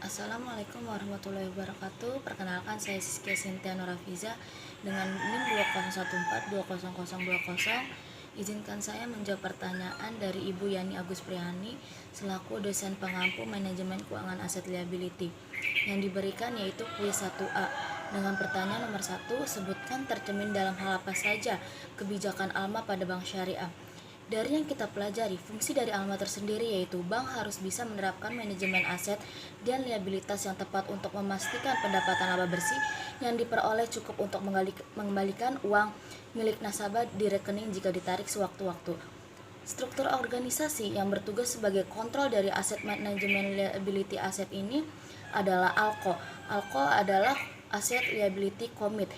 Assalamualaikum warahmatullahi wabarakatuh. Perkenalkan, saya Siskia Sintia Nurafiza dengan NIM 201420020. Izinkan saya menjawab pertanyaan dari Ibu Yani Agus Prihani selaku dosen pengampu manajemen keuangan aset liability. Yang diberikan yaitu kuis 1A dengan pertanyaan nomor 1, sebutkan tercermin dalam hal apa saja kebijakan Alma pada bank syariah. Dari yang kita pelajari, fungsi dari Alma tersendiri yaitu bank harus bisa menerapkan manajemen aset dan liabilitas yang tepat untuk memastikan pendapatan laba bersih yang diperoleh cukup untuk mengembalikan uang milik nasabah di rekening jika ditarik sewaktu-waktu. Struktur organisasi yang bertugas sebagai kontrol dari aset manajemen liability aset ini adalah ALCO. ALCO adalah Asset Liability Commit.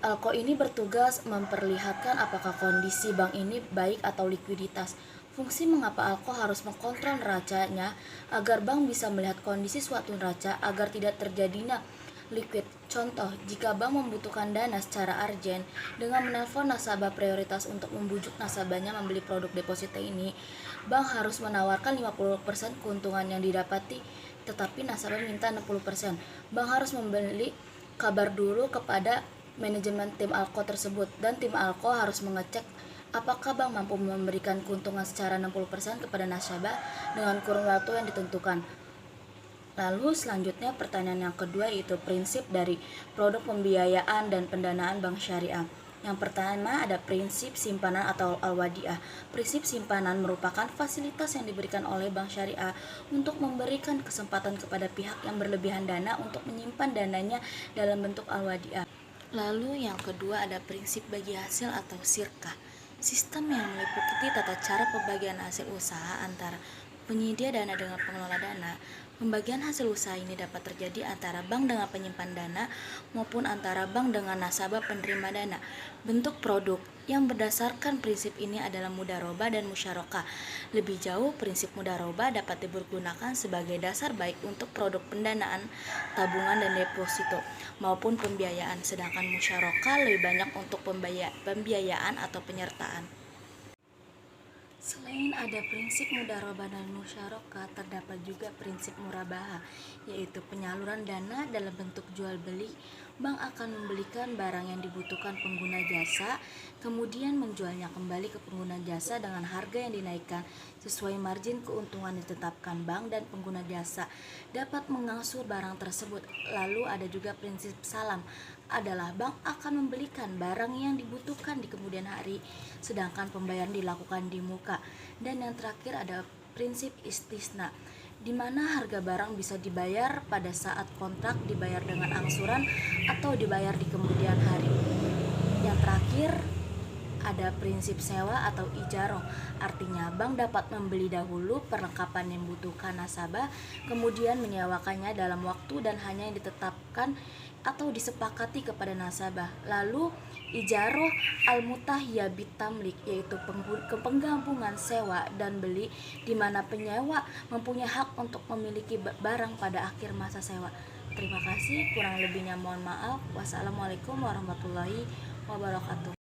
ALCO ini bertugas memperlihatkan apakah kondisi bank ini baik atau likuiditas. Fungsi mengapa ALCO harus mengkontrol neracanya agar bank bisa melihat kondisi suatu neraca agar tidak terjadinya liquid. Contoh, jika bank membutuhkan dana secara urgent dengan menelpon nasabah prioritas untuk membujuk nasabahnya membeli produk deposito ini, bank harus menawarkan 50% keuntungan yang didapati, tetapi nasabah minta 60%. Bank harus membeli kabar dulu kepada manajemen tim ALCO tersebut, dan tim ALCO harus mengecek apakah bank mampu memberikan keuntungan secara 60% kepada nasabah dengan kurun waktu yang ditentukan. Lalu selanjutnya pertanyaan yang kedua yaitu prinsip dari produk pembiayaan dan pendanaan bank syariah. Yang pertama ada prinsip simpanan atau al-wadiah. Prinsip simpanan merupakan fasilitas yang diberikan oleh bank syariah untuk memberikan kesempatan kepada pihak yang berlebihan dana untuk menyimpan dananya dalam bentuk al-wadiah. Lalu yang kedua ada prinsip bagi hasil atau sirkah. Sistem yang meliputi tata cara pembagian hasil usaha antara penyedia dana dengan pengelola dana. Pembagian hasil usaha ini dapat terjadi antara bank dengan penyimpan dana maupun antara bank dengan nasabah penerima dana. Bentuk produk yang berdasarkan prinsip ini adalah mudharabah dan musyarakah. Lebih jauh, prinsip mudharabah dapat dipergunakan sebagai dasar baik untuk produk pendanaan, tabungan dan deposito maupun pembiayaan, sedangkan musyarakah lebih banyak untuk pembiayaan atau penyertaan. Selain ada prinsip mudharabah dan musyarakah, terdapat juga prinsip murabaha, yaitu penyaluran dana dalam bentuk jual beli. Bank akan membelikan barang yang dibutuhkan pengguna jasa, kemudian menjualnya kembali ke pengguna jasa dengan harga yang dinaikkan sesuai margin keuntungan ditetapkan. Bank dan pengguna jasa dapat mengangsur barang tersebut. Lalu ada juga prinsip salam, adalah bank akan membelikan barang yang dibutuhkan di kemudian hari, sedangkan pembayaran dilakukan di muka. Dan yang terakhir ada prinsip istisna, di mana harga barang bisa dibayar pada saat kontrak, dibayar dengan angsuran, atau dibayar di kemudian hari. Yang terakhir ada prinsip sewa atau ijaroh, artinya bank dapat membeli dahulu perlengkapan yang dibutuhkan nasabah, kemudian menyewakannya dalam waktu dan hanya yang ditetapkan atau disepakati kepada nasabah. Lalu ijaroh al-mutahiyah bitamlik, yaitu penggabungan sewa dan beli, di mana penyewa mempunyai hak untuk memiliki barang pada akhir masa sewa. Terima kasih, kurang lebihnya mohon maaf. Wassalamualaikum warahmatullahi wabarakatuh.